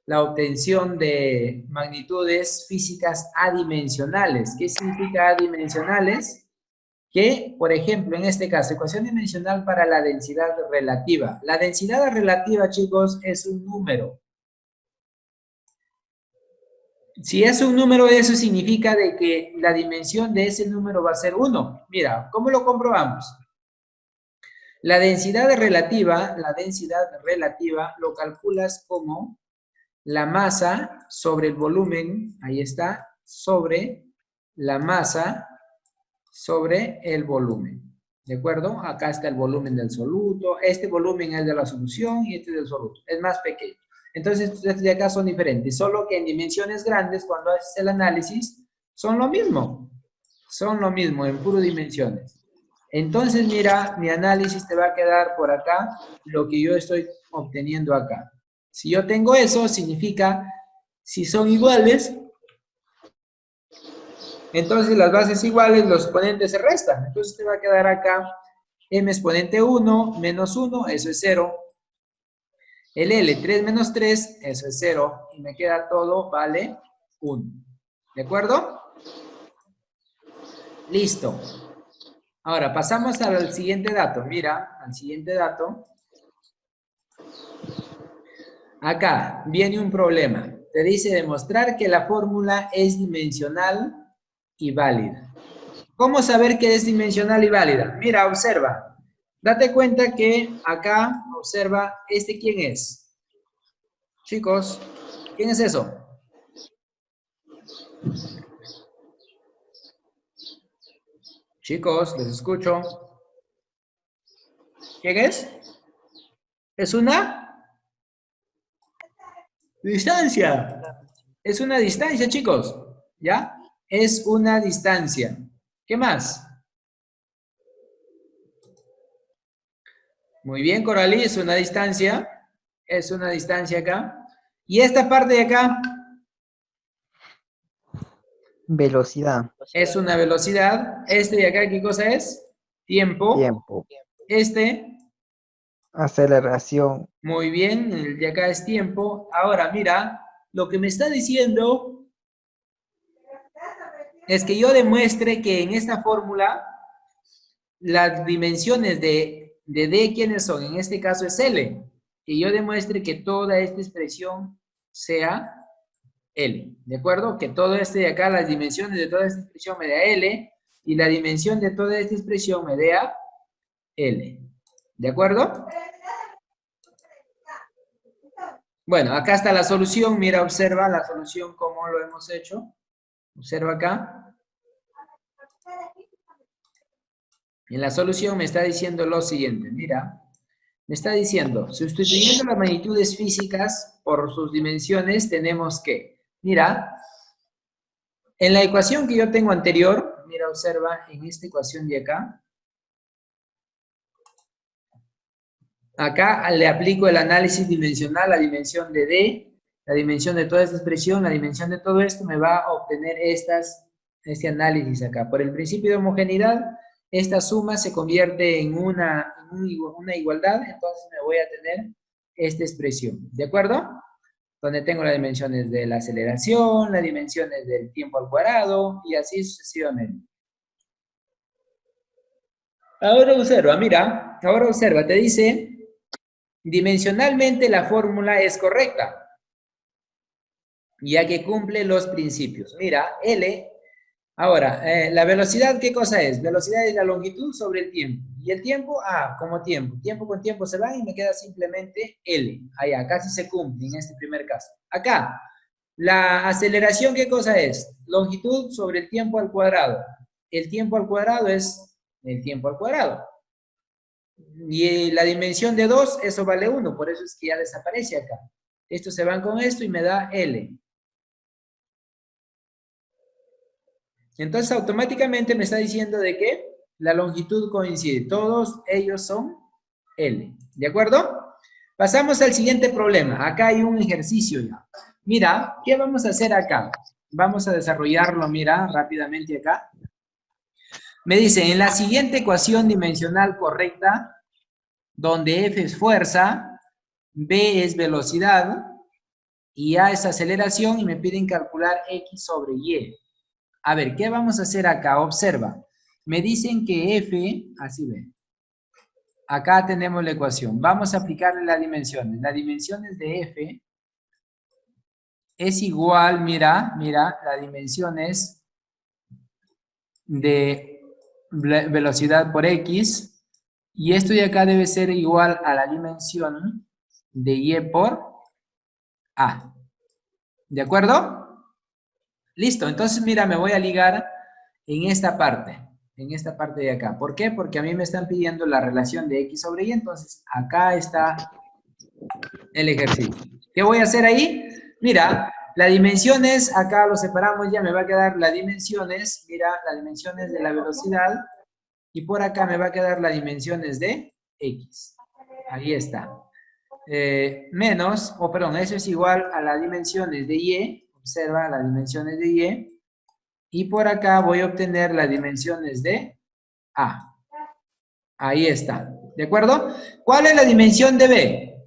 la obtención de magnitudes físicas adimensionales. ¿Qué significa adimensionales? Que, por ejemplo, en este caso, ecuación dimensional para la densidad relativa. La densidad relativa, chicos, es un número. Si es un número, eso significa de que la dimensión de ese número va a ser 1. Mira, ¿cómo lo comprobamos? La densidad relativa lo calculas como la masa sobre el volumen, ahí está, sobre la masa sobre el volumen. ¿De acuerdo? Acá está el volumen del soluto. Este volumen es de la solución y este es del soluto. Es más pequeño. Entonces, estos de acá son diferentes. Solo que en dimensiones grandes, cuando haces el análisis, son lo mismo. Son lo mismo en puro dimensiones. Entonces, mira, mi análisis te va a quedar por acá lo que yo estoy obteniendo acá. Si yo tengo eso, significa, si son iguales, entonces las bases iguales, los exponentes se restan. Entonces te va a quedar acá m exponente 1 menos 1, eso es 0. El L, 3 menos 3, eso es 0. Y me queda todo, vale 1. ¿De acuerdo? Listo. Ahora, pasamos al siguiente dato. Mira, al siguiente dato. Acá viene un problema. Te dice demostrar que la fórmula es dimensional y válida. ¿Cómo saber que es dimensional y válida? Mira, observa. Date cuenta que acá, observa, ¿este quién es? Chicos, ¿quién es eso? Chicos, les escucho. ¿Quién es? ¿Es una distancia? Es una distancia, chicos. ¿Ya? Es una distancia. ¿Qué más? Muy bien, Coralí, es una distancia. Es una distancia acá. ¿Y esta parte de acá? Velocidad. Es una velocidad. Este de acá, ¿qué cosa es? Tiempo. Tiempo. Este. Aceleración. Muy bien, el de acá es tiempo. Ahora, mira, lo que me está diciendo es que yo demuestre que en esta fórmula las dimensiones de D, ¿quiénes son? En este caso es L. Que yo demuestre que toda esta expresión sea L. ¿De acuerdo? Que todo este de acá, las dimensiones de toda esta expresión me dé L y la dimensión de toda esta expresión me dé L. ¿De acuerdo? Bueno, acá está la solución. Mira, observa la solución como lo hemos hecho. Observa acá. En la solución me está diciendo lo siguiente. Mira, me está diciendo, sustituyendo las magnitudes físicas por sus dimensiones, tenemos que, mira, En la ecuación que yo tengo anterior, mira, observa, en esta ecuación de acá, acá le aplico el análisis dimensional, la dimensión de D, la dimensión de toda esta expresión, la dimensión de todo esto, me va a obtener este análisis acá. Por el principio de homogeneidad, esta suma se convierte en una igualdad, entonces me voy a tener esta expresión, ¿de acuerdo? Donde tengo las dimensiones de la aceleración, las dimensiones del tiempo al cuadrado, y así sucesivamente. Ahora observa, mira, ahora observa, te dice, dimensionalmente la fórmula es correcta, ya que cumple los principios. Mira, L, ahora, la velocidad, ¿qué cosa es? Velocidad es la longitud sobre el tiempo. Y el tiempo, como tiempo. Tiempo con tiempo se va y me queda simplemente L. Allá, casi se cumple en este primer caso. Acá, la aceleración, ¿qué cosa es? Longitud sobre el tiempo al cuadrado. El tiempo al cuadrado es el tiempo al cuadrado. Y la dimensión de 2, eso vale 1, por eso es que ya desaparece acá. Estos se van con esto y me da L. Entonces automáticamente me está diciendo de que la longitud coincide. Todos ellos son L. ¿De acuerdo? Pasamos al siguiente problema. Acá hay un ejercicio ya. Mira, ¿qué vamos a hacer acá? Vamos a desarrollarlo, mira, rápidamente acá. Me dice, en la siguiente ecuación dimensional correcta, donde F es fuerza, B es velocidad, y A es aceleración, y me piden calcular X sobre Y. A ver, ¿qué vamos a hacer acá? Observa. Me dicen que F, así ven. Acá tenemos la ecuación. Vamos a aplicarle las dimensiones. Las dimensiones de F es igual, mira, la dimensión es de velocidad por X. Y esto de acá debe ser igual a la dimensión de Y por A. ¿De acuerdo? Listo, entonces mira, me voy a ligar en esta parte de acá. ¿Por qué? Porque a mí me están pidiendo la relación de X sobre Y, entonces acá está el ejercicio. ¿Qué voy a hacer ahí? Mira, las dimensiones, acá lo separamos, ya me va a quedar las dimensiones, mira, las dimensiones de la velocidad, y por acá me va a quedar las dimensiones de X. Ahí está. Eso es igual a las dimensiones de Y, observa las dimensiones de Y, y por acá voy a obtener las dimensiones de A. Ahí está, ¿de acuerdo? ¿Cuál es la dimensión de B?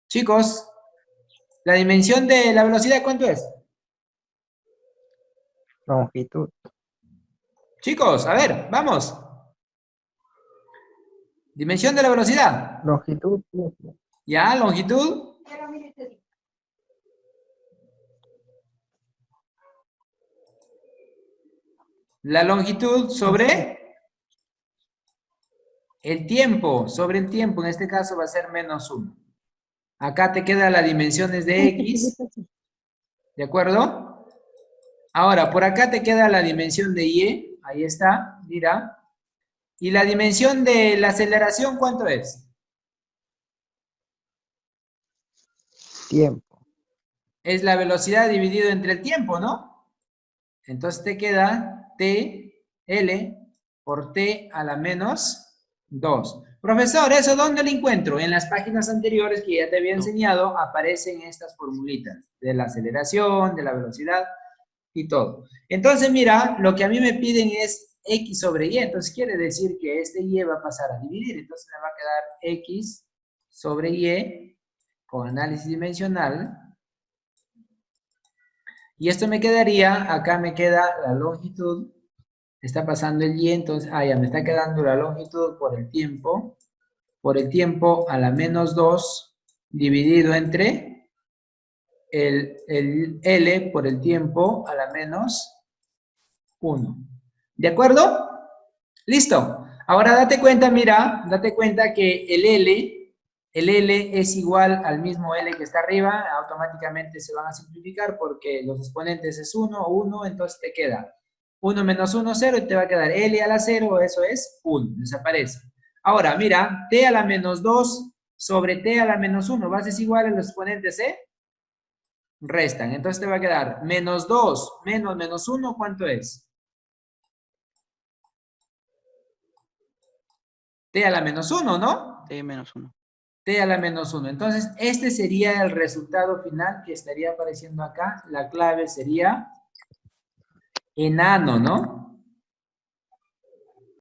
Chicos, la dimensión de la velocidad, ¿cuánto es? Longitud. Chicos, a ver, vamos. Dimensión de la velocidad. Longitud. ¿Ya? Longitud. La longitud sobre el tiempo. Sobre el tiempo, en este caso va a ser menos 1. Acá te quedan las dimensiones de X. ¿De acuerdo? Ahora, por acá te queda la dimensión de Y. Ahí está, mira. ¿Y la dimensión de la aceleración cuánto es? Tiempo. Es la velocidad dividido entre el tiempo, ¿no? Entonces te queda TL por T a la menos 2. Profesor, ¿eso dónde lo encuentro? En las páginas anteriores que ya te había enseñado, aparecen estas formulitas de la aceleración, de la velocidad y todo. Entonces, mira, lo que a mí me piden es X sobre Y, entonces quiere decir que este Y va a pasar a dividir, entonces me va a quedar X sobre Y con análisis dimensional. Y esto me quedaría, acá me queda la longitud, está pasando el Y, entonces, ya me está quedando la longitud por el tiempo a la menos 2 dividido entre el L por el tiempo a la menos 1. ¿De acuerdo? Listo. Ahora date cuenta, mira, date cuenta que el L es igual al mismo L que está arriba, automáticamente se van a simplificar porque los exponentes es 1, 1, entonces te queda 1 menos 1, 0, y te va a quedar L a la 0, eso es 1, desaparece. Ahora, mira, T a la menos 2 sobre T a la menos 1, ¿vas a es igual a los exponentes, Restan. Entonces te va a quedar menos 2 menos menos 1, ¿cuánto es? T a la menos 1, ¿no? T menos 1. T a la menos 1. Entonces, este sería el resultado final que estaría apareciendo acá. La clave sería enano, ¿no?